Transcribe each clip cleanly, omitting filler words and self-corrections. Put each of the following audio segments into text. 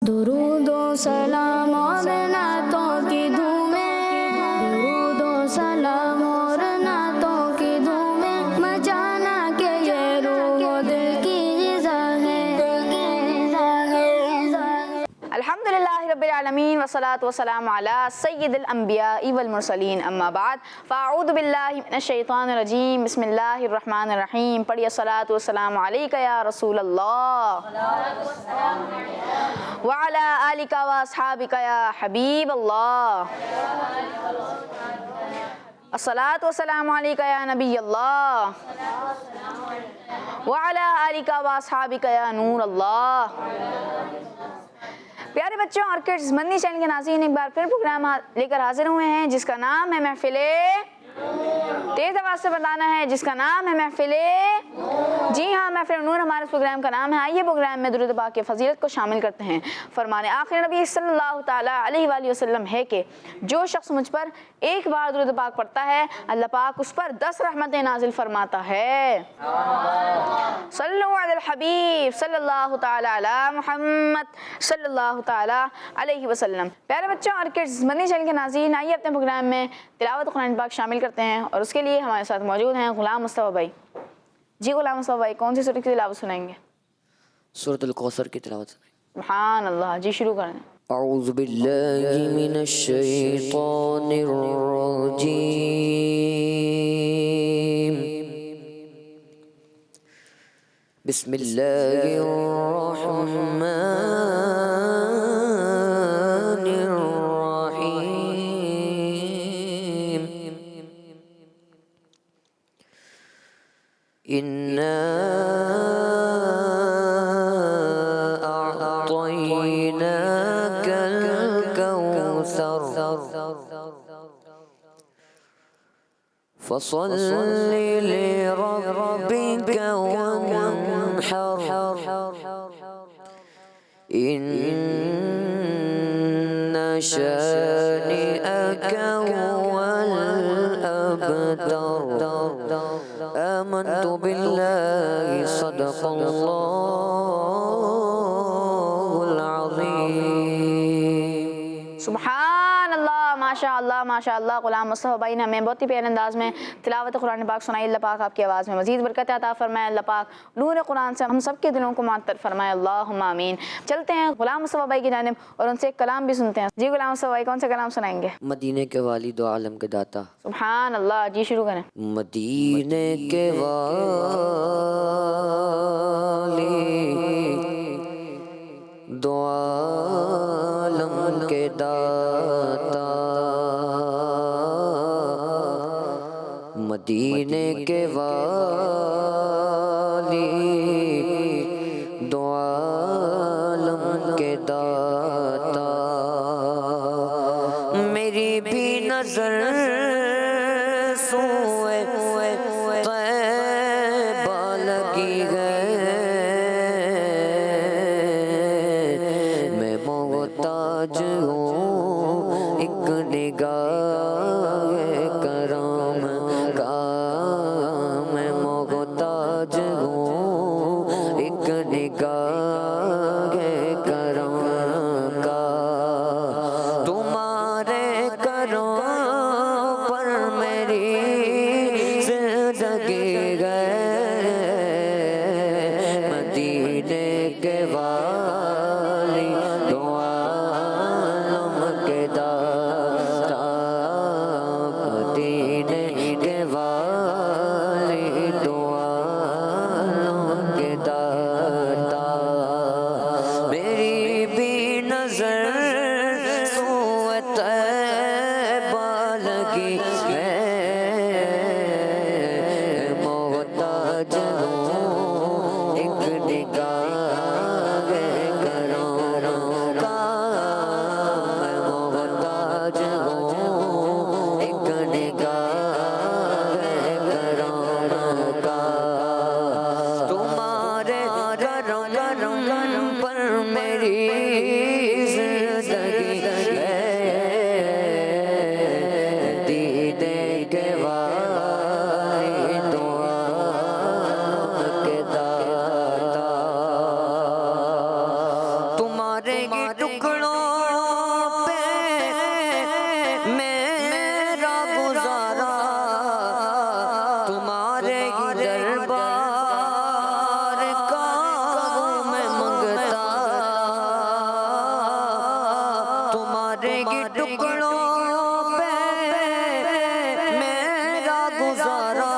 दुरूदो सलाम और नातों की धूमें, दुरूदो सलाम और नातों की धूमें, मचाना के ये रूह दिल की ग़िज़ा है। अल्हम्दुलिल्लाहि रब्बिल आलमीन वस्सलातु वस्सलामु अला सय्यिदिल अंबियाइ वल मुरसलीन अम्मा बाद फ़अऊज़ु बिल्लाहि मिनश शैतानिर रजीम बिस्मिल्लाहिर रहमानिर रहीम। पढ़िए सलातु वस्सलामु अलैका या रसूलल्लाह व अला आलिका व अस्हाबिका या हबीबल्लाह। अस्सलातु वस्सलामु अलैका या नबियल्लाह व अला आलिका व अस्हाबिका या नूरल्लाह। प्यारे बच्चों और किड्स, मदनी चैनल के नाज़रीन एक बार फिर प्रोग्राम लेकर हाजिर हुए हैं जिसका नाम है महफिले। तेज आवाज़ से बताना है जिसका नाम है महफिले। जी हाँ, महफिल नूर हमारे प्रोग्राम का नाम है। आइए प्रोग्राम में दुरूद पाक की फजीलत को शामिल करते हैं। फरमाने आखिर नबी सल्लल्लाहु ताला अलैहि वसल्लम है कि जो शख्स मुझ पर एक बार दुरूद पाक पढ़ता है, अल्लाह पाक उस पर 10 रहमतें नाजिल फरमाता है। सल्लल्लाहु अलल हबीब सल्लल्लाहु ताला अला मुहम्मद सल्लल्लाहु ताला अलैहि वसल्लम। प्यारे बच्चों और किड्स, मदनी चैनल के नाज़रीन, आइए अपने प्रोग्राम में तिलावत कुरान पाक शामिल करते हैं और उसके लिए हमारे साथ मौजूद हैं गुलाम मुस्तफ़ा भाई। जी गुलाम मुस्तफ़ा भाई, कौन सी सूरत की तिलावत सुनाएंगे? सूरतुल कौसर की तिलावत। सुभान अल्लाह, जी शुरू करें। अऊज़ु बिल्लाहि मिनश शैतानिर रजीम। बिस्मिल्लाहिर रहमानिर रहीम। इन्ना अअतैनाकल कौसर फसल्लि लिरब्बिका वन्हर इन्न शानिअका हुवल अबतर। आमन्तु बिल्लाहि सदक़ल्लाहुल अज़ीम। सुभान अल्लाह, माशा अल्लाह माशा अल्लाह। गुलाम मुस्तफ़ा भाई ने हमें बहुत ही प्यारे अंदाज में तिलावत कुरान पाक सुनाई। अल्लाह पाक आपकी आवाज़ में मज़ीद बरकत अता फरमाए। अल्लाह पाक नूर कुरान से हम सब के दिलों को मुअत्तर फरमाए। अल्लाहुम्मा आमीन। चलते हैं गुलाम मुस्तफ़ा भाई की जानिब और उनसे एक कलाम भी सुनते हैं। जी गुलाम मुस्तफ़ा भाई, कौन सा कलाम सुनाएंगे? मदीने के वाली दो आलम के दाता। सुभान अल्लाह, जी शुरू करें। मदीने के वाली दो आलम के दाता, मदीने के वाली दो आलम के दाता, मेरी भी नजर सोए तैबा लगी है, मैं मोहताज हूँ एक निगाह करम का, मैं मोहताज हूँ एक निगाह करम का। तुम्हारे करों पर मेरी जिंदगी गए, मदीने के वाली दो आलम के दाता, मदीने के वाली दो आलम के दाता, मेरी भी नजर सोए तैबा लगी है, मोहताज हूँ एक निगाह करम का, मैं मोहताज हूँ एक निगाह करम का। तुम्हारे करम पर मेरी टुकड़ों पे मेरा गुजारा तुम्हारे दरबार का मैं मंगता तुम्हारे टुकड़ों पे मेरा गुजारा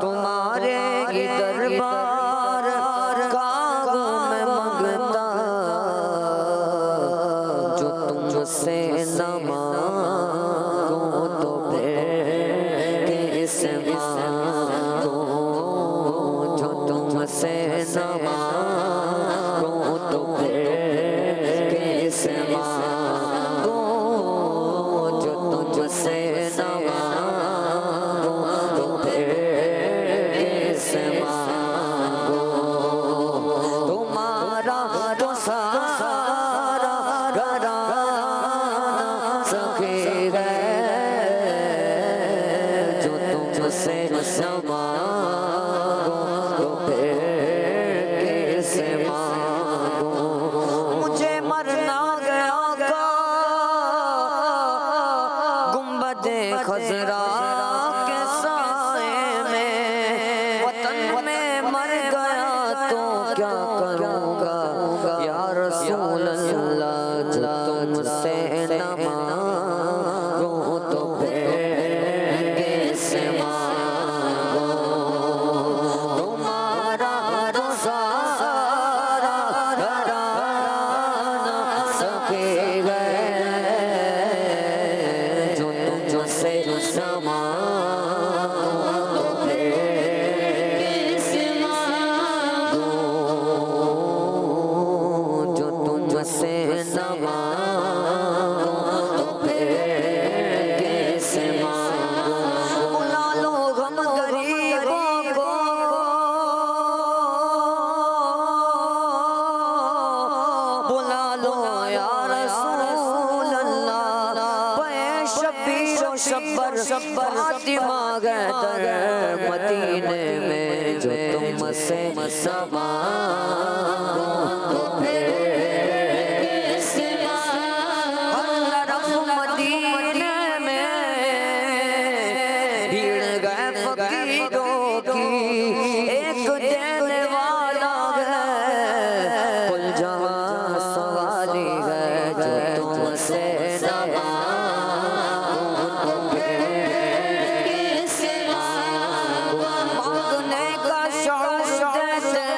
तुम्हारे दरबार का मैं मंगता जो तुमसे न मांगो तो फिर किसे मांगो जो तुमसे न मांगो तो फिर किसे मांगो जो तुमसे न मांगो तो फिर किसे मांगो तुम्हारा तो सारा घराना सखी है जो तुमसे न मांगो तो फिर किसे मांगो मुझे मरना गया का गुंबदे खजरा के साए में वतन में मर गया तो क्या करूँगा या रसूल अल्लाह जो तुमसे न मांगो तो फिर किसे मांगो तुम्हारा तो सारा घराना सखी है जो तुमसे न मांगो तो फिर किसे मांगो जो तुमसे न मांगो तो फिर किसे मांगो बुला लो गम गरीबों को बुला लो या रसूल अल्लाह पे शबीर शब्बर फातिमा गए तर मदीने में जो तुमसे न मांगो तो फिर किसे मांगो तरफ मदीने में भीड़ गए फकीरों की एक देने वाला है कुल जहां सवाली है जो तुमसे न मांगो तो फिर किसे मांगो मांगने का शौक देते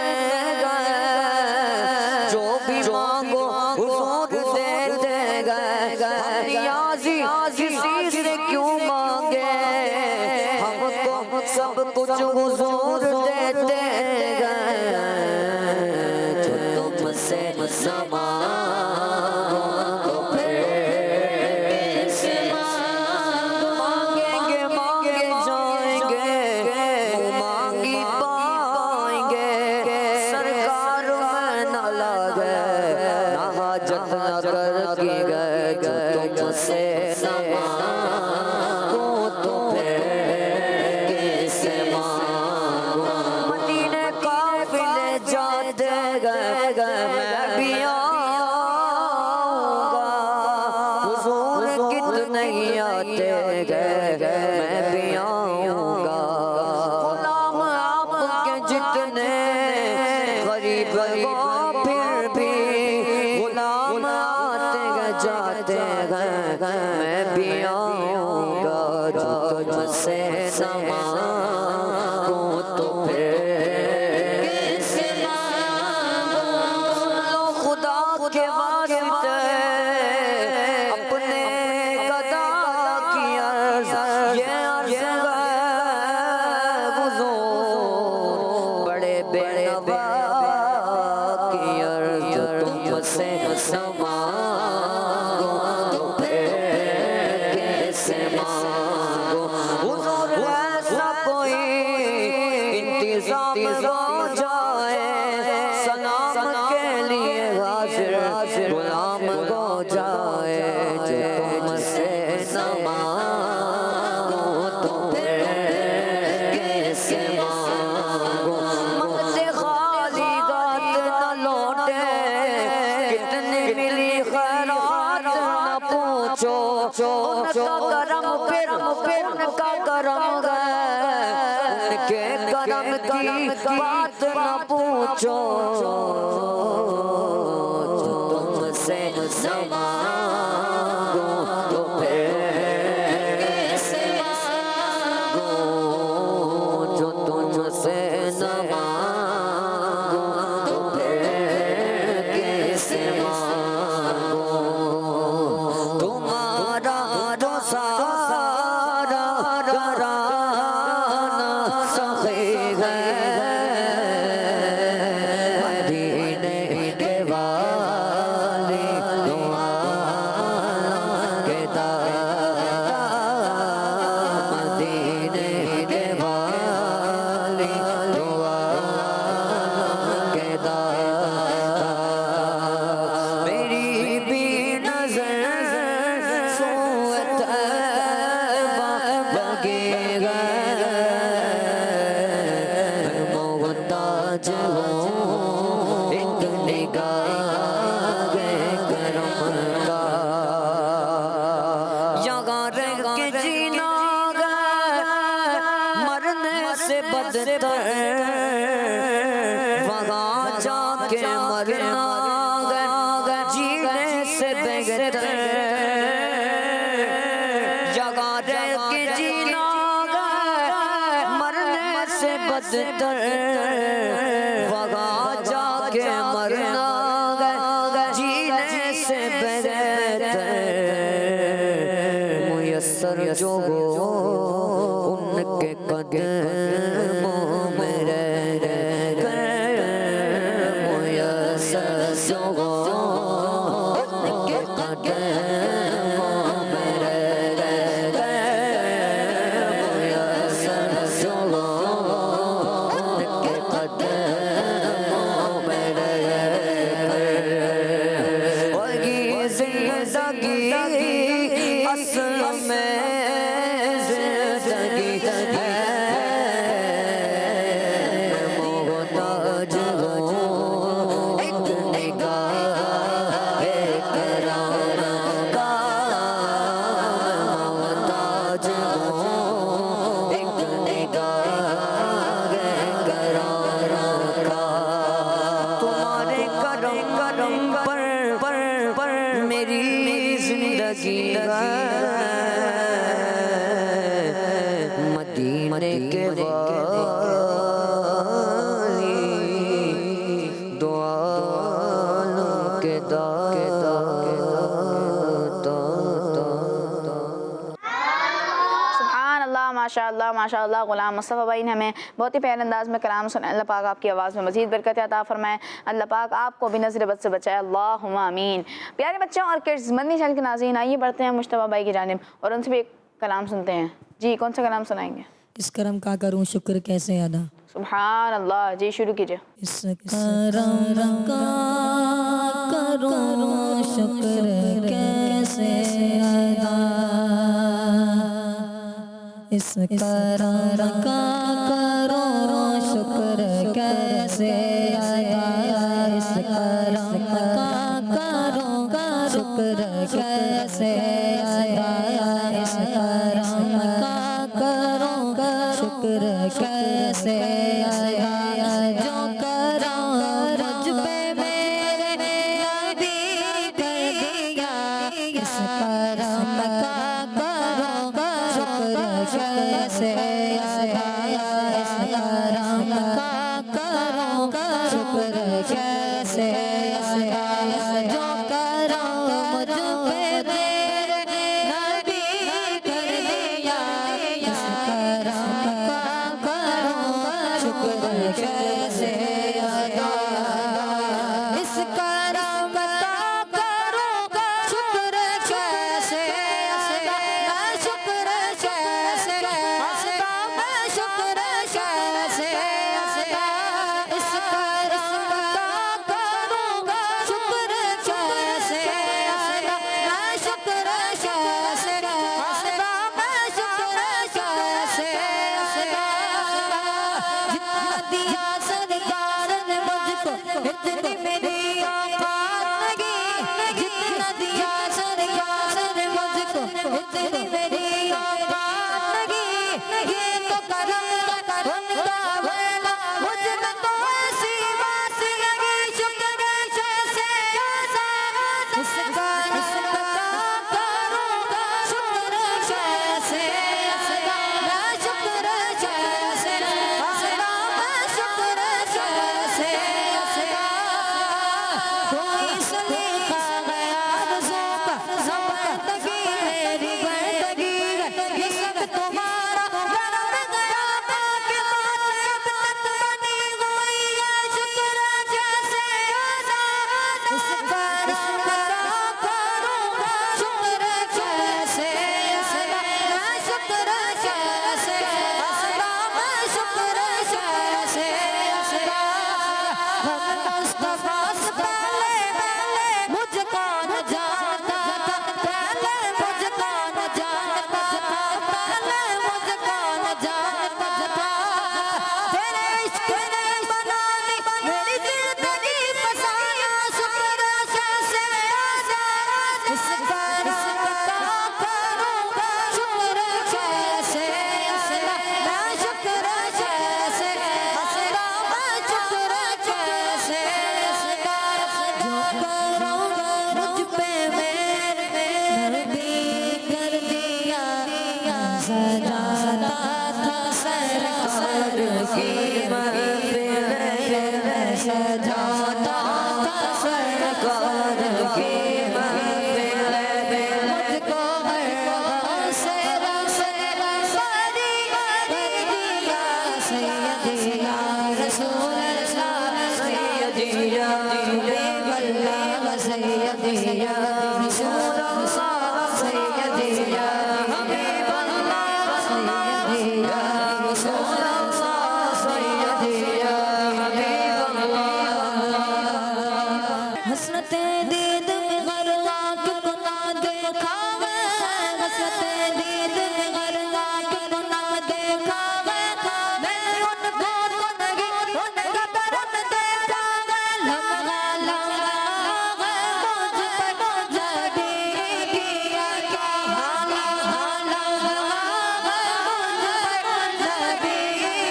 गए जो भी मांगो हुजूर देते गए नियाज़ी किसी से क्यों मांगे हमको सब कुछ हुजूर देते गए जो तुमसे न मांगो तो फिर किसे मांगो मांगेंगे मांगे जाएंगे मुँह मांगी पाएंगे सरकार में न लागे ना हाजत न कर की गए जो तुमसे न मांगो तो फिर किसे मांगो मदीने काफिले जाते गए मैं भी आऊंगा हुजूर कितने ही आते गए मैं भी आऊंगा गुलाम आपके जितने गरीब वो फिर भी गुलाम आते गए जाते गए मैं भी आऊंगा जो तुमसे न मांगो तो फिर किसे मांगो खुदा के वास्ते अपने गदा की अर्ज़ ये अर्ज़ हुजूर बड़े बेनवा की अर्ज़ तुमसे न मांगो तो फिर किसे मांगो हुजूर ऐसा कोई इंतजाम हो जाए सलाम के लिए हाजिर गुलाम हो जाए जो तुमसे न मांगो तो फिर किसे मांगो मंगते खाली गात न लौटे उनका करम फिर उनका करम उनके करम की बात न पूछो तुमसे न मांगो तो फिर कैसे मांगो जो तुमसे न मांगो तो फिर कैसे मांगो तुम्हारा जो सारा घराना सखी है मदीने के वाली दुआ के दाता मदीने के वाली दुआ के दाता मेरी भी नजर सोत लगेगा मोहताज हो एक निगाह करम का यहाँ रह के जीना मरने से बदतर वहाँ जाके मरना जीने से बेहतर जगह रह के जीना मरने से बदतर वहाँ जाके मरना जीने से बेहतर मुयस्सर जो हो उनके कदमों में रह मुयस्सर जो हो उनके कदमों में रह मुयस्सर जो हो उनके कदमों में रह वही जिंदगी असल में जिंदगी है मोहताज हो एक निगाह करार का मोहताज हो एक निगाह करार का तुम्हारे करम पर मेरी जिंदगी मदीने के वाली दुआ के दाता सुभान अल्लाह माशाअल्लाह माशाअल्लाह गुलाम मुस्तफ़ा भाई ने हमें बहुत ही प्यारे अंदाज़ में कलाम सुना। अल्लाह पाक आपकी आवाज़ में मज़ीद बरकत अता फरमाए। अल्लाह पाक आपको भी नज़र बद से बचाए। अल्लाहुम्मा आमीन। प्यारे बच्चों और किड्स मदनी चैनल के नाज़रीन, आइए बढ़ते हैं मुस्तफ़ा भाई की जानिब और उनसे भी एक कलाम सुनते हैं। जी कौन सा कलाम सुनाएंगे? इस करम का करूं शुक्र कैसे अदा। सुभान अल्लाह, जी शुरू कीजिए। इस करम का करूं शुक्र कैसे अदा। इस करम का करूं शुक्र कैसे अदा। इस करम का करूं शुक्र कैसे अदा। इस करम का करूं शुक्र कैसे अदा। जो करम मुझ पे मेरे नबी कर दिया। इस करम का करूं शुक्र कैसे अदा। इस करम का करूं शुक्र कैसे अदा। जो करम मुझ पे मेरे नबी कर दिया। इस करम का करूं शुक्र कैसे अदा। इस करम का करूं शुक्र कैसे अदा। शुक्र कैसे अदा। शुक्र कैसे अदा। इस करम का करूं इस करम का करूँगा शुक्र कैसे अल्लाह, शुक्र कैसे अल्लाह, मैं शुक्र कैसे अल्लाह। हम मुस्तफा से पहले मुझको न जानता था, पहले मुझको न जानता था, पहले मुझको न जानता था। तेरे इश्क ने बना दी मेरी जिंदगी, फसाया शुक्र कैसे अल्लाह। इस करम का करूँगा शुक्र कैसे अल्लाह, मैं शुक्र कैसे अल्लाह, मैं शुक्र कैसे अल्लाह। जो करूँगा मुझ पे मेरे नबी कर दिया, सजाता था सरकार की महफिल, सजाता था सरकार की महफिल। मुझको हर से बारी कर दिया, सैयदी या रसूल अल्लाह, सैयदी या हबीब अल्लाह, सैयदी या रसूल अल्लाह, सैयदी या हबीब अल्लाह, सैयदी या रसूल अल्लाह, सैयदी या हबीब अल्लाह। हसरते दीद में गरला क्यों ना देखा मैं, हसरते दीद में गरला क्यों ना देखा मैं उनको नहीं उनका करम देखा मैं। लम्हा लम्हा मुझ पर जबी किया क्या, हाला हाला मुझ पर जबी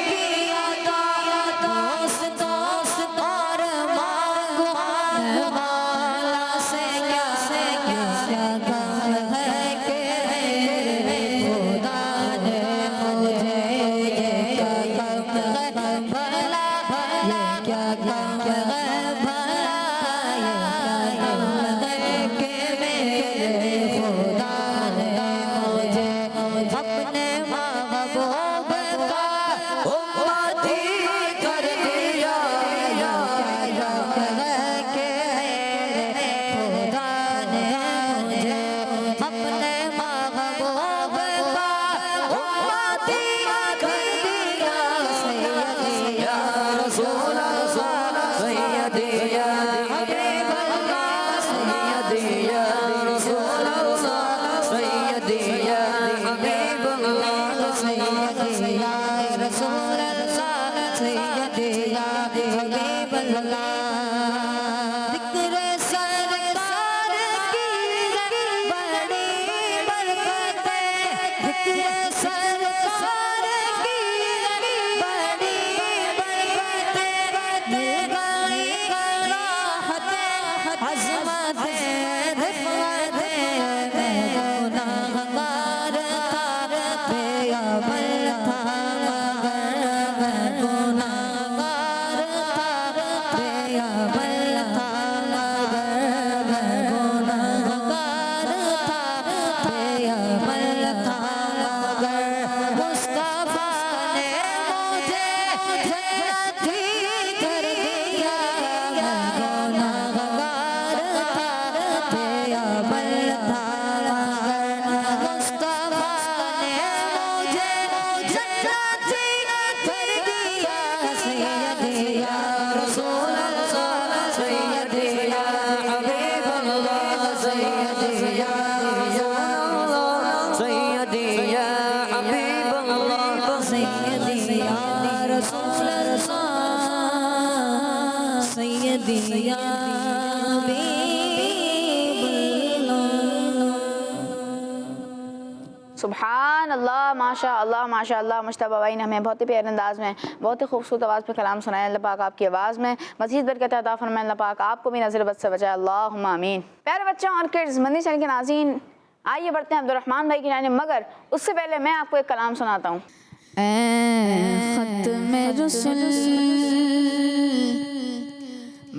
किया क्या। दोस्त दोस्त और मांगो माला से क्या गम है कि खुदा ने मुझे ये क्या गम है भला, ये क्या गम है भला, ये क्या गम है कि मेरे खुदा ने मुझे अपने महबूब का उम्मती कर दिया। क्या गम है कि मेरे खुदा ने मुझे अपने महबूब का उम्मती कर दिया। सैयदी या रसूल अल्लाह, सैयदी या हबीब अल्लाह, सैयदी या रसूल अल्लाह, सैयदी या हबीब अल्लाह, सैयदी या रसूल अल्लाह, सैयदी या हबीब अल्लाह। ज़िक्र सरकार की बड़ी बरकतें, ज़िक्र सरकार की बड़ी बरकतें, मिल गई राहतें अज़मतें रिफ़अतें। मैं गुनाहगार था, बेअमल था मगर मैं गुनाहगार था, बेअमल था मगर मैं गुनाहगार था, बेअमल था मगर मुस्तफा ने मुझे जन्नती कर दिया। मैं गुनाहगार था, बेअमल था मगर मुस्तफा ने मुझे जन्नती कर दिया। सैयदी या रसूल अल्लाह, सैयदी या हबीब अल्लाह, सैयदी या रसूल अल्लाह, सैयदी या हबीब अल्लाह, सैयदी या रसूल अल्लाह, सैयदी या हबीब अल्लाह। सुभान अल्लाह, माशा अल्लाह, माशा अल्लाह। मुश्तबा भाई ने हमें बहुत ही प्यारे अंदाज में बहुत ही खूबसूरत आवाज़ पे कलाम सुनाया। अल्लाह पाक आपकी आवाज़ में मज़ीद बरकत अता फरमाए। अल्लाह पाक आपको भी नज़र बद से बचाए, अल्लाहुम्मा आमीन। प्यारे बच्चों और किड्स, मदनी चैनल के नाज़रीन, आइए बढ़ते हैं अब्दुर्रहमान भाई की जानिब, मगर उससे पहले मैं आपको एक कलाम सुनाता हूँ। खत्म रसूल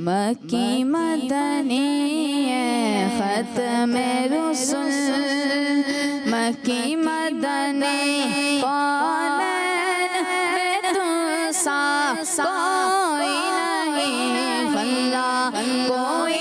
मक्की मदनी, खत्म रसूल मक्की मदनी, कौन में तुसा कोई नहीं, अल्लाह कोई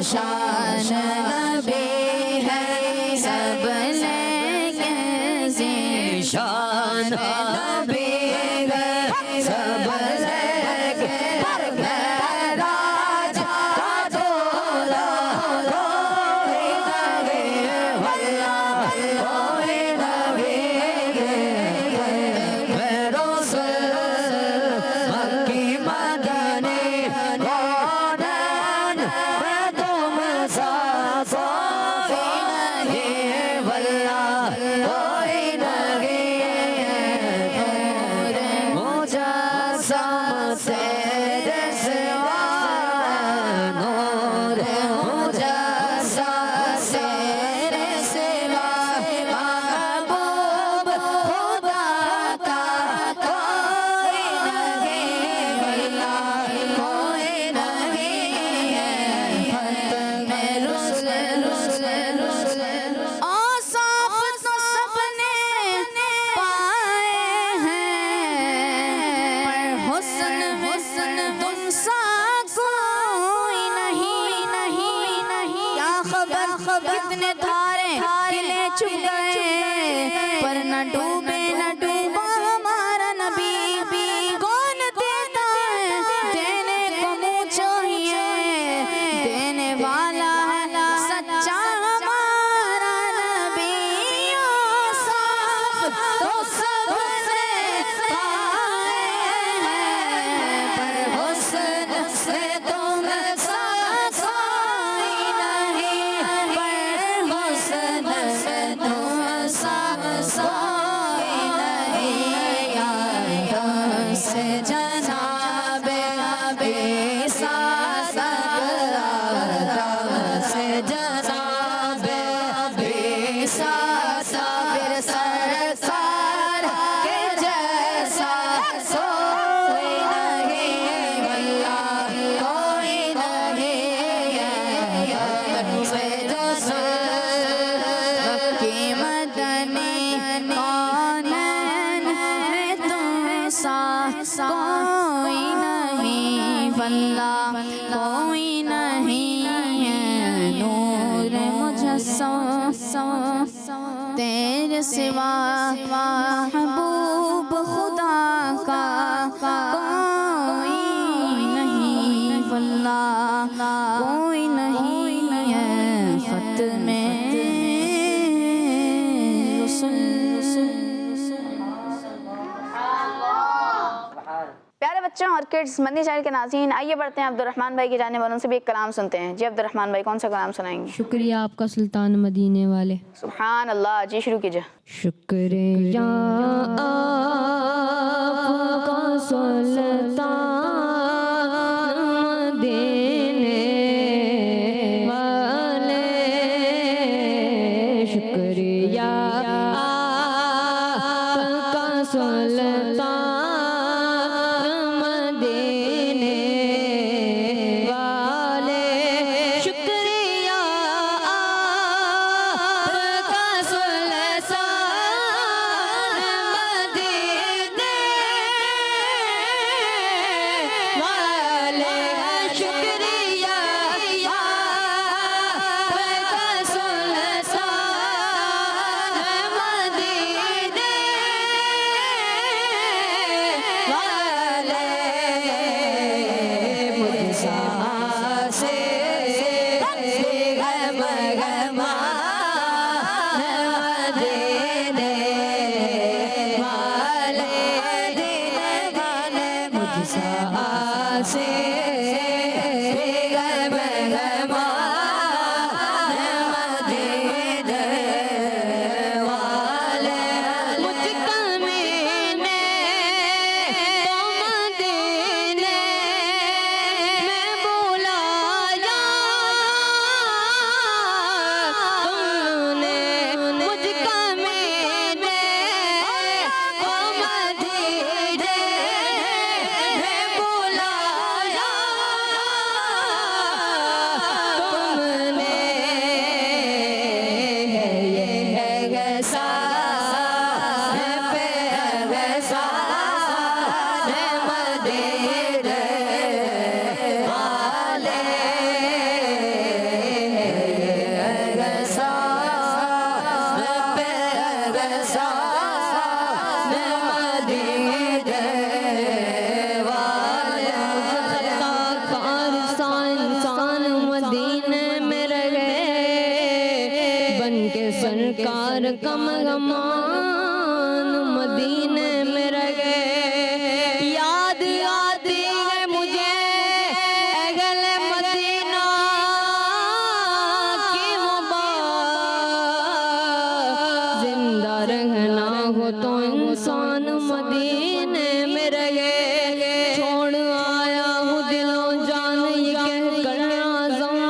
शान नबी है सब लेंगे शान नबी है सब लेंगे राज का दूल्हा कोई नबी वल्ला कोई नबी रसूल मक्की मदनी रौनन में तुम सा कोई नहीं वल्ला कोई नहीं मुजस्सम तेरे सिवा नूर मुजस्सम तेरे सिवा महबूब खुदा का कोई नहीं वल्ला कोई नहीं औसाफ तो सबने पाए हैं पर हुस्न तुमसा कोई नहीं क्या खबर कितने धारे किले चुप गए पर न डूबा हमारा नबी कौन देता है देने को मुँह चाहिए देने वाला है सच्चा हमारा नबी औसाफ तो सबने पाए हैं पर हुस्न से तुम सा कोई नहीं पर हुस्न से तुम सा कोई नहीं से जनाबे ईसा से जनाबे ईसा फिर सरकार के जैसा कोई नहीं वल्ला कोई नहीं से रसूल मक्की मदनी कौनैन में तुम सा कोई नहीं वल्ला कोई नहीं नूर मुजस्सम तेरे सिवा महबूब खुदा का कोई नहीं वल्ला कोई नहीं है खत में प्यारे बच्चों और किड्स मदनी चैनल के नाज़रीन, आइए बढ़ते हैं अब्दुर्रहमान भाई की जानिब और उनसे भी एक कलाम सुनते हैं। जी अब्दुर्रहमान भाई, कौन सा कलाम सुनाएंगे? शुक्रिया आपका सुल्तान मदीने वाले। सुभान अल्लाह। जी शुरू कीजिए। शुक्रिया आपका सुल्तान मदीने वाले। शुक्रिया आपका सुल्तान यार कम गमान मदीने में रह गए। याद आती है मुझे अगले मदीना की वो बात। जिंदा रहना हो तो इंसान मदीने में रह गए। छोड़ आया हूँ दिलों जान ये कह कर आज़म,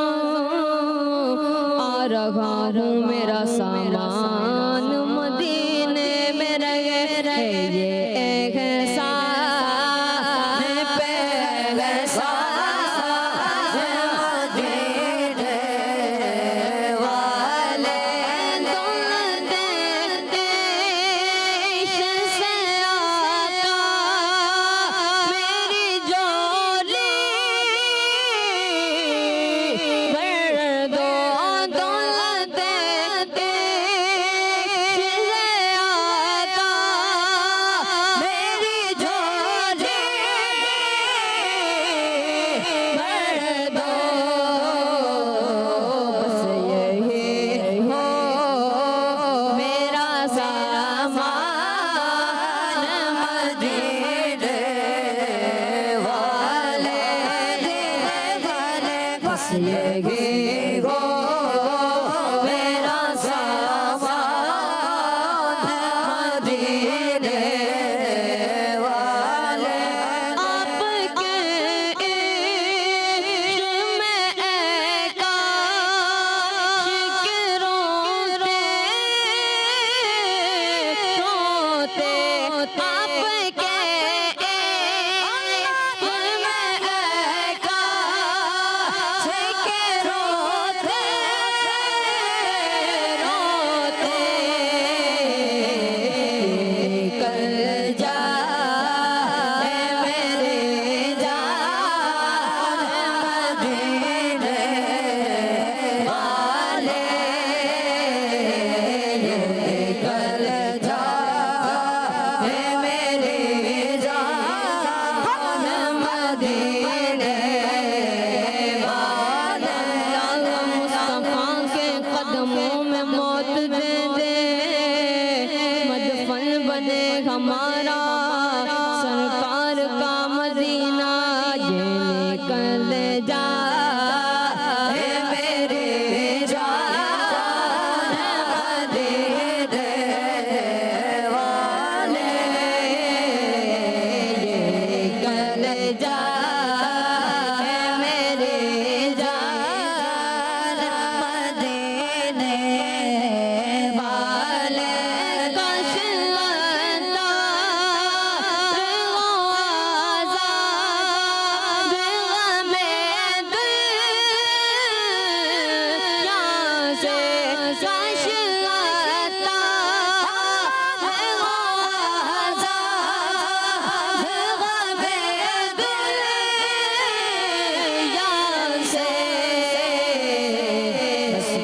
आ रहा हूँ मेरा सामान मदीने में रह गए। ये एहसास पे एहसास मदीने वाले दौलत देश से आका मेरी झोली भर दो। दौलत देश से आका मेरी झोली भर दो। बस यही हो मेरा सामान मदीने वाले बस यही हो मेरा सामान मदीने वाले। आपके इश्क में आशिक रोते रोते। आपके इश्क में आशिक रोते रोते। कल जाए मेरे जान मदीने वाले। कल जाए मेरे जान मदीने वाले। मुस्तफा के कदमों में मौत दे दे, मदफन बने हमारा सरकार का मदीना। ये निकल जा मेरे जान मदीने वाले। ये निकल जा मेरे जान मदीने वाले। कश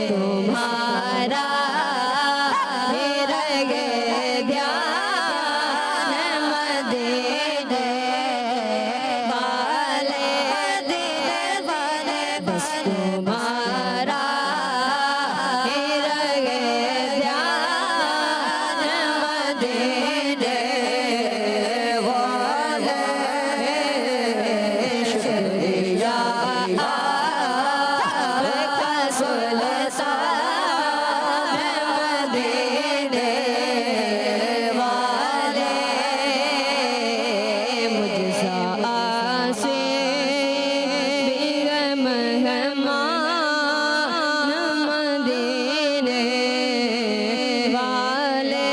तुम्हारा रह गए ध्यान मदीने वाले बस तुम्हारा रह गए ध्यान मदीने वाले। शुक्रिया आपका सुल्तान मदीने वाले। मुझसा आसे बेगम मेहमान मदीने वाले।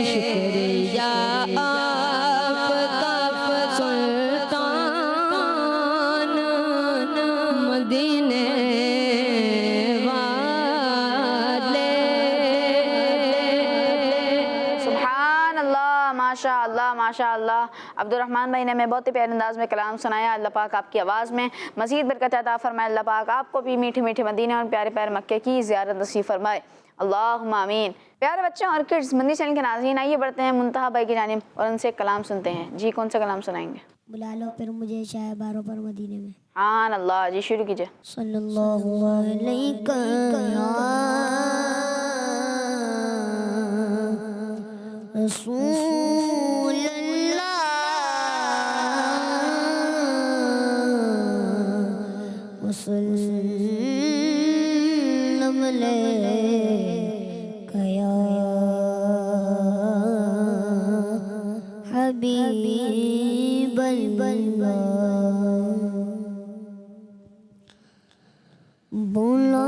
शुक्रिया आपका सुल्तान मदीने वाले। सुभान अल्लाह, माशा अल्लाह माशा अल्लाह। अब्दुर्रहमान भाई ने हमें बहुत ही प्यारे अंदाज में कलाम सुनाया। अल्लाह पाक आपकी आवाज़ में मज़ीद बरकत अता फरमाए। अल्लाह पाक आपको भी मीठे मीठे मदीने और प्यारे प्यारे मक्के की ज़ियारत नसीब फरमाए। अल्लाहुम्मा आमीन। प्यारे बच्चों और किड्स, मंदी चैनल के नाज़रीन, आइए बढ़ते हैं मुंतहा भाई की जानिब और उनसे कलाम सुनते हैं। जी, कौन सा कलाम सुनाएंगे? बुला लो फिर मुझे शाह बारों पर मदीने में। हाँ अल्लाह जी, शुरू कीजिए। सल्लल्लाहु अलैहि रसूल अल्लाह वसल्लम अलैका हबीब अल्लाह बुला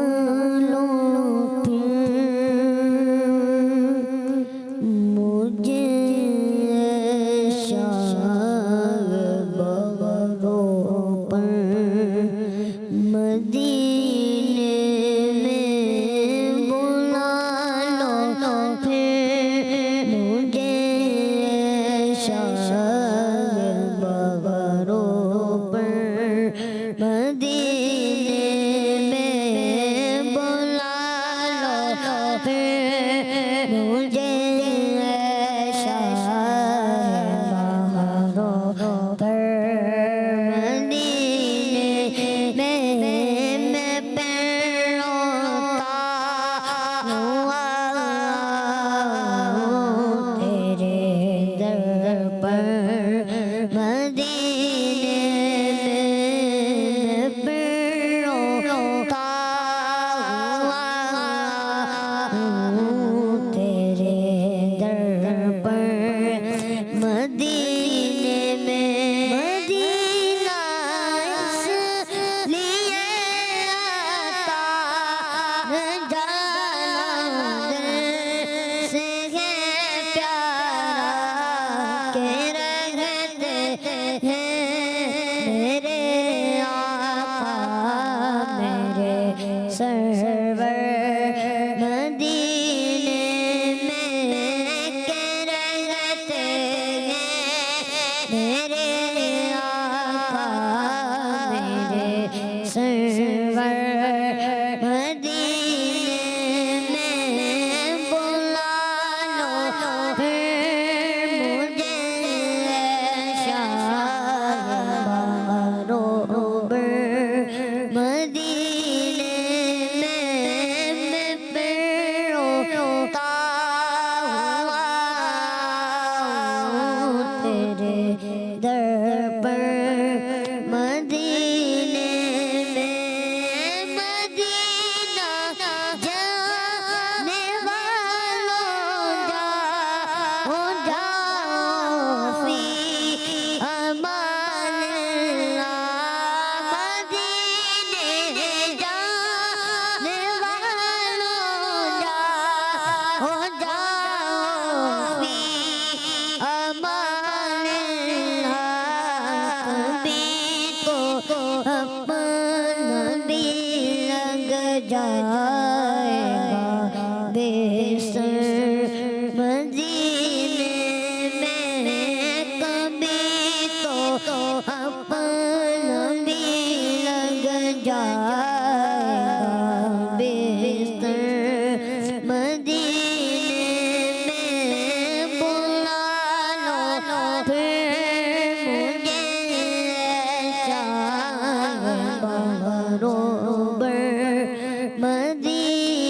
लो मुझे शाह बगरों पर मदीने में बुला लो फिर मुझे शाह बगरों पर मदीने में बुला लो फिर मुझे शाह बगरों पर मदीने में मैं पैरोता हुआ तेरे दर पर मदीने में पैरोता हुआ तेरे दर पर मदीने में मदीना इसलिए आता न जाना दिल से है प्यारा के रहते हैं मेरे आका मेरे सरवर मदीने में के रहते हैं मेरे आका मेरे सरवर मदीने में बुला लो फिर मुझे शाह बगरों मदीने में पैरोता हुआ तेरे दर पर मदीने में मदीना जाने वालों जाओ फी अमान अल्लाह मदीने जाने वालों जाओ फी अमान अल्लाह कभी तो अपना भी लग जाएगा बेसर मदीने में कभी तो अपना भी लग जाएगा बेसर मदीने में बुला लो फिर मुझे शाह बगरों मदीने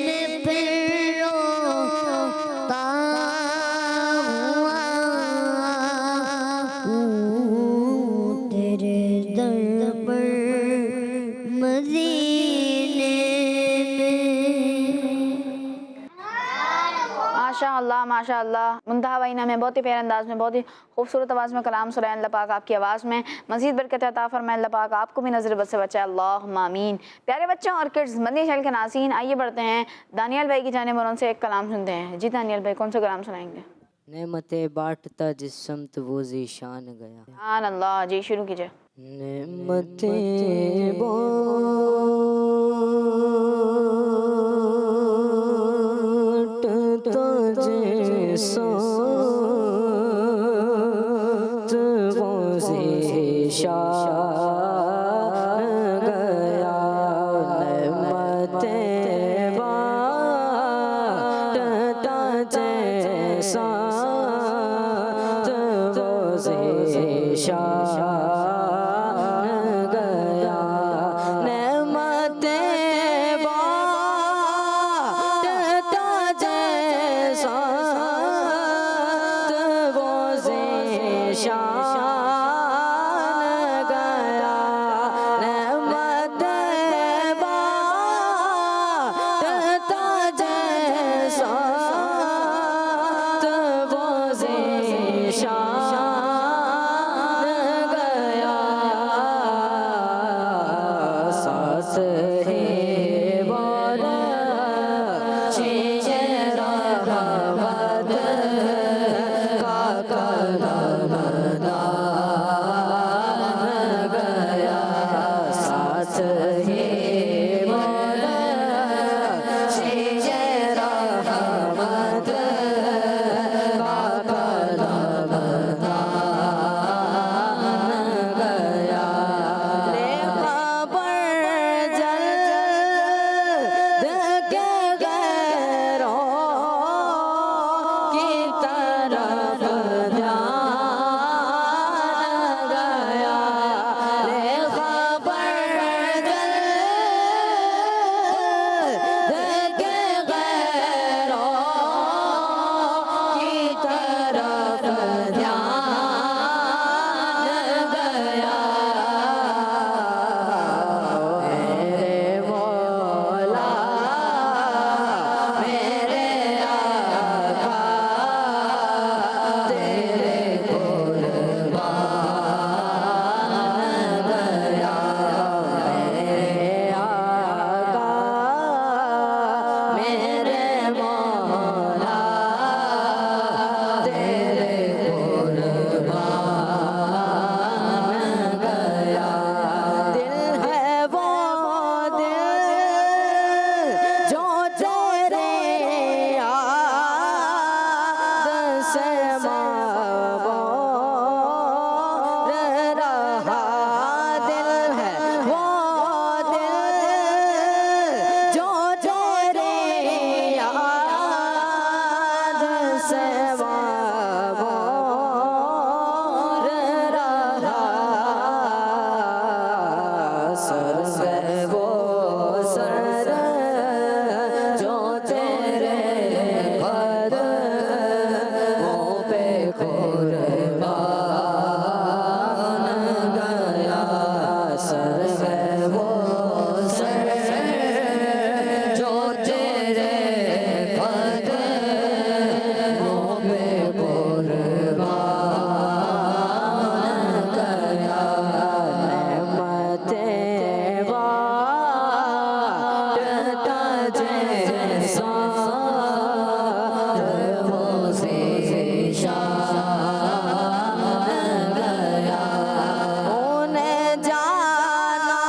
में पैरोता हुआ तेरे दर पर मदीने में माशाअल्लाह माशाअल्लाह। मुंतहा वाइना में बहुत ही प्यारे अंदाज में बहुत ही खूबसूरत आवाज़ में कलाम सुनाया अल्लाह पाक आपकी आवाज़ में मज़ीद बरकत अता फरमाए अल्लाह पाक आपको भी नज़र बद से बचाए अल्लाहुम्मा आमीन। प्यारे बच्चों और किड्स मदनी चैनल के नाज़रीन आइए बढ़ते हैं दानियल भाई की जानिब और उनसे एक कलाम सुनते हैं। जी दानियल भाई कौन सा कलाम सुनाएंगे? नेमतें बांटता जिस समत वो ज़ीशान गया। सुभान अल्लाह। जी शुरू कीजिए। नेमतें बांटता जिस समत वो ज़ीशान गया। नेमतें बांटता जिस समत वो ज़ीशान गया। नेमतें बांटता सर से वो सर जो तेरे कदमों पे कुर्बान गया। सर से वो सर जो तेरे कदमों पे कुर्बान गया। नेमतें बांटता जैसा वो ज़ीशान गया। उन्हें जाना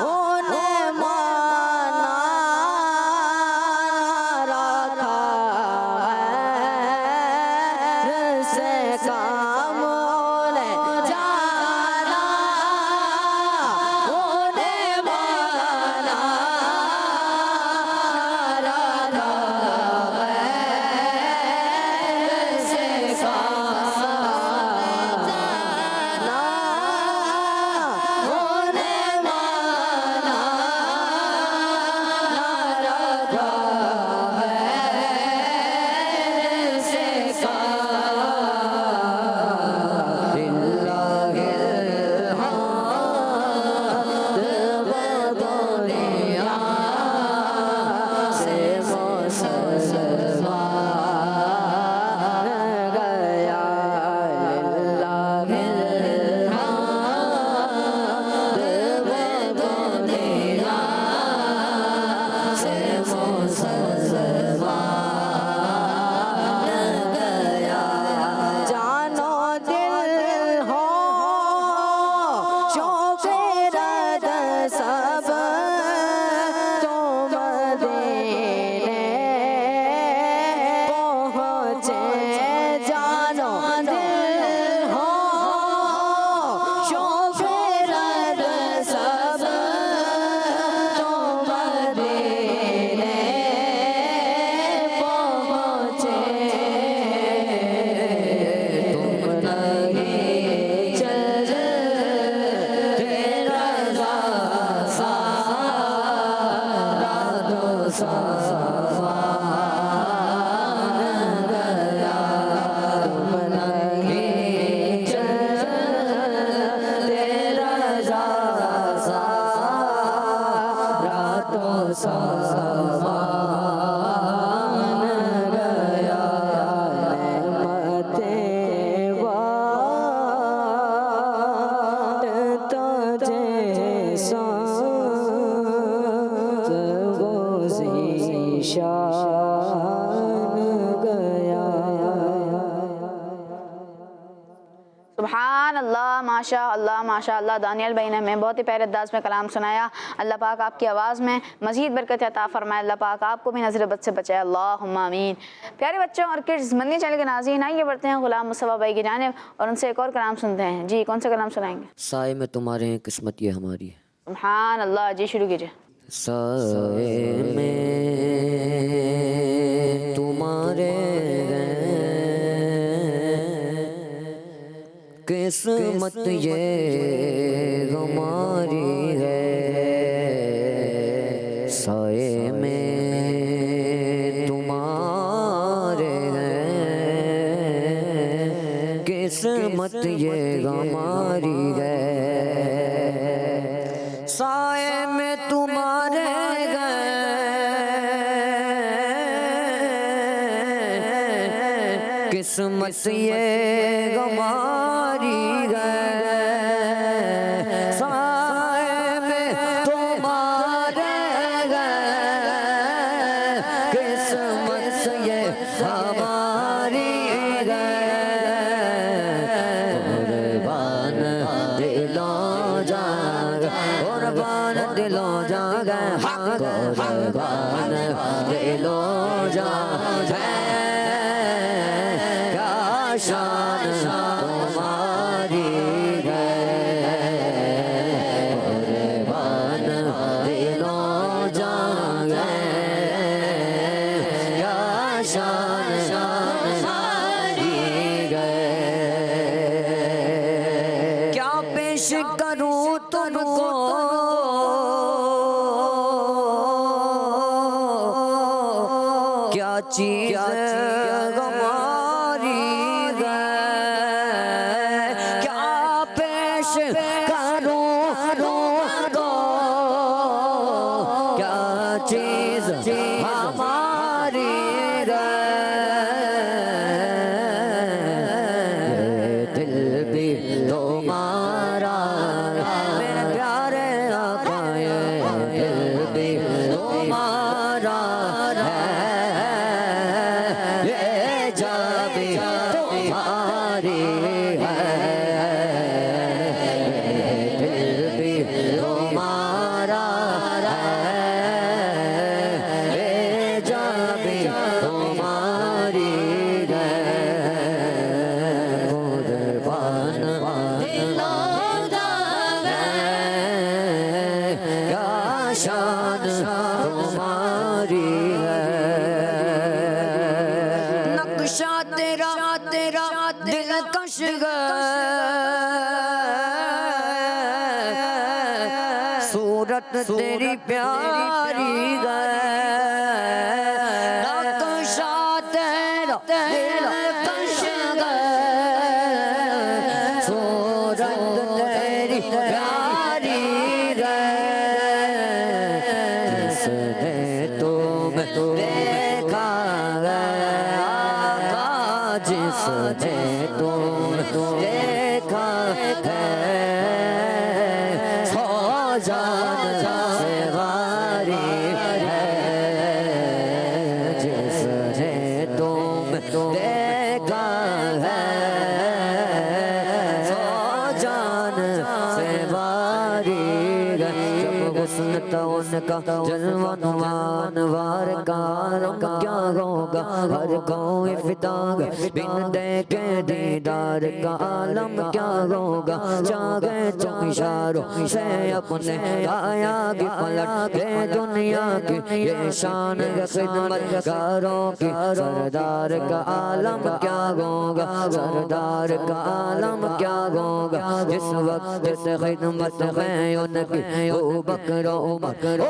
उन्हें माना रखा है से काम। उन्हें जाना उन्हें माना रखा है से काम। जाना उन्हें माना रखा है से काम। लिल्लाहिल हम्द बदुनिया से मुसलमान गया। लिल्लाहिल हम्द बदुनिया से मुसलमान गया। जानो दिल हो शौक़ रद सब तुम मदीने पहुँचे। जानो दिल हो शौक़ रद सब तुम मदीने पहुँचे। तुम नहीं चल तेरा सारा दो सामान गया। तुम नहीं चल तेरा सारा दो सामान गया। नेमतें बांटता जैसा वो ज़ीशान गया। सुभान अल्लाह, माशा अल्लाह, माशा अल्लाह। दानियल भाई ने हमें बहुत ही प्यारे अंदाज में कलाम सुनाया। अल्लाह पाक आपकी आवाज़ में मज़ीद बरकत अता फरमाए। अल्लाह पाक आपको भी नज़र बद से बचाए। अल्लाहुम्मा आमीन। प्यारे बच्चों और किड्स, मदनी चैनल के नाज़रीन, आइए बढ़ते हैं गुलाम मुस्तफ़ा भाई की जानिब और उनसे एक और कलाम सुनते हैं। जी, कौन सा कलाम सुनाएंगे? साए में तुम्हारे हैं किस्मत ये हमारी है। सुभान अल्लाह, जी शुरू कीजिए। साए में तुम्हारे हैं किस्मत ये हमारी है। साए में तुम्हारे हैं किस्मत ये हमारी है। साए में तुम्हारे हैं किस्मत ये हमारी है। साए में तुम्हारे हैं किस्मत ये हमारी है। कुर्बान दिलों जागा, कुर्बान दिलों जागा, कुर्बान दिलों जागा। क्या शान करूं तुमको क्या चीज हमारी है क्या पेश करूं तुमको क्या चीज हमारी है दिल भी तुम्हारा मेरे प्यारे आका ये दिल भी तुम्हारा ये जब तुम्हारी है दिल भी तुम्हारा है ये जब तुम्हारी है कुर्बान क्या शान तुम्हारी है नक्शा तेरा तेरा दिलकश सूरत तेरी प्यारी नक्शा तेरा दिलकश सूरत तेरी प्यारी जिसने तुम देखा जिसने तुम देखा सौ जान से वारी है जिसने तुम देखा है सौ जान से वारी है जब हुस्न था उनका जलवा नुमान वार कारम क्या होगा हर कोई फिदा बिन देखे दीदार का आलम क्या होगा जागे तुम इशारों से अपने काया की पलट के दुनिया की ये शान खिदमत कारों की सरदार का आलम क्या होगा सरदार का आलम क्या होगा जिस वक्त से खिदमत में उनकी ओ बकरो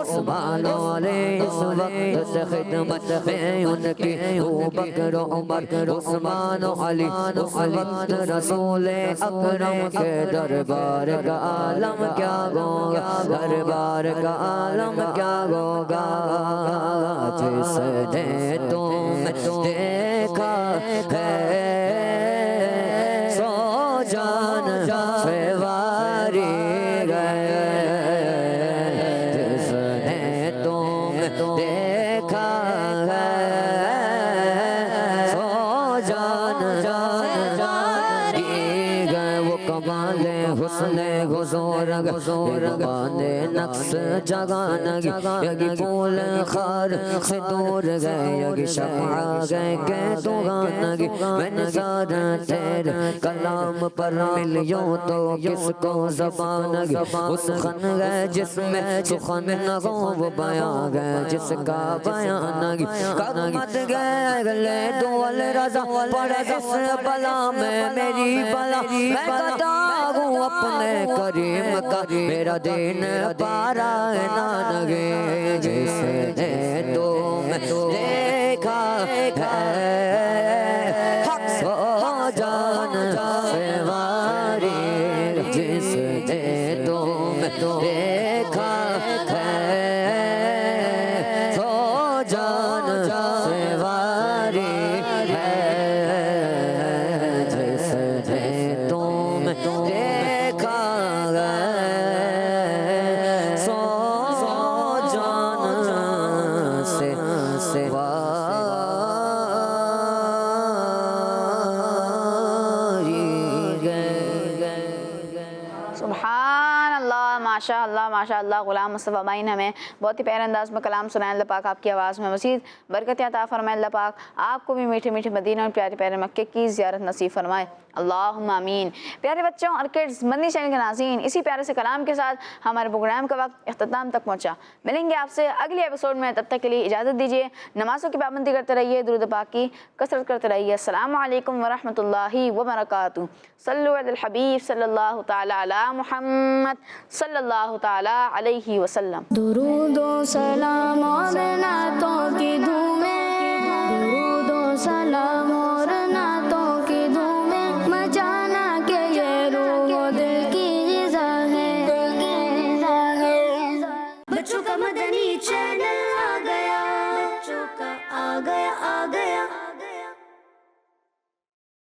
उस्मान वाले इस वक्त से खिदमत में उनकी ओ बकरो उमर उस्मान अली उस वक्त रसूल अकरम के दरबार का आलम क्या होगा दरबार का आलम क्या होगा जिसने तुम देखा है सौ जान से वारी गए जिसने तुम देखा है सौ जान गए वो कमाले हुस्ने गुजोर बांधे नक्श जगानगी यगी फूल खार से दूर गए यगी शमा गए के दुगानगी मैंने ज़रा तेरे कलाम पर मिलियो तो किसको ज़बानगी उस खन गए जिसमें सुखन न हो वो बयां गए जिसका बयानगी कदमत गए गले दो अल रज़ा पड़े इस बला में मेरी बला मैं कदा हूँ अपने करीम का मेरा दिन पारा है नानगे जिसने तुम देखा है हक सो जान से वारी जिसने तुम देखा है सो जान से वारी है जिसने तुम देखा सो जान से वारी सुभान अल्लाह माशाअल्लाह माशाअल्लाह गुलाम मुस्तफ़ा भाई ने हमें बहुत ही प्यारे अंदाज में कलाम सुनाया। अल्लाह पाक आपकी आवाज़ में मज़ीद बरकत अता फरमाए। अल्लाह पाक आपको भी मीठे मीठे मदीना और प्यारे प्यारे मक्के की ज़ियारत नसीब फरमाए। अल्लाहुम्मा आमीन। प्यारे बच्चों और किड्स, मदनी चैनल के नाज़रीन, इसी प्यारे से कलाम के साथ हमारे प्रोग्राम का वक्त इख्तिताम तक पहुँचा। मिलेंगे आपसे अगले एपिसोड में, तब तक के लिए इजाज़त दीजिए। नमाज़ों की पाबंदी करते रहिए, दुरूद पाक की कसरत करते रहिए। अस्सलामु अलैकुम व रहमतुल्लाहि व बरकातुहू। सल्लु अलल हबीब सल्लल्लाहु तआला अला मुहम्मद सल्लल्लाहु तआला अलैहि वसल्लम। दुरूद व सलाम और नातों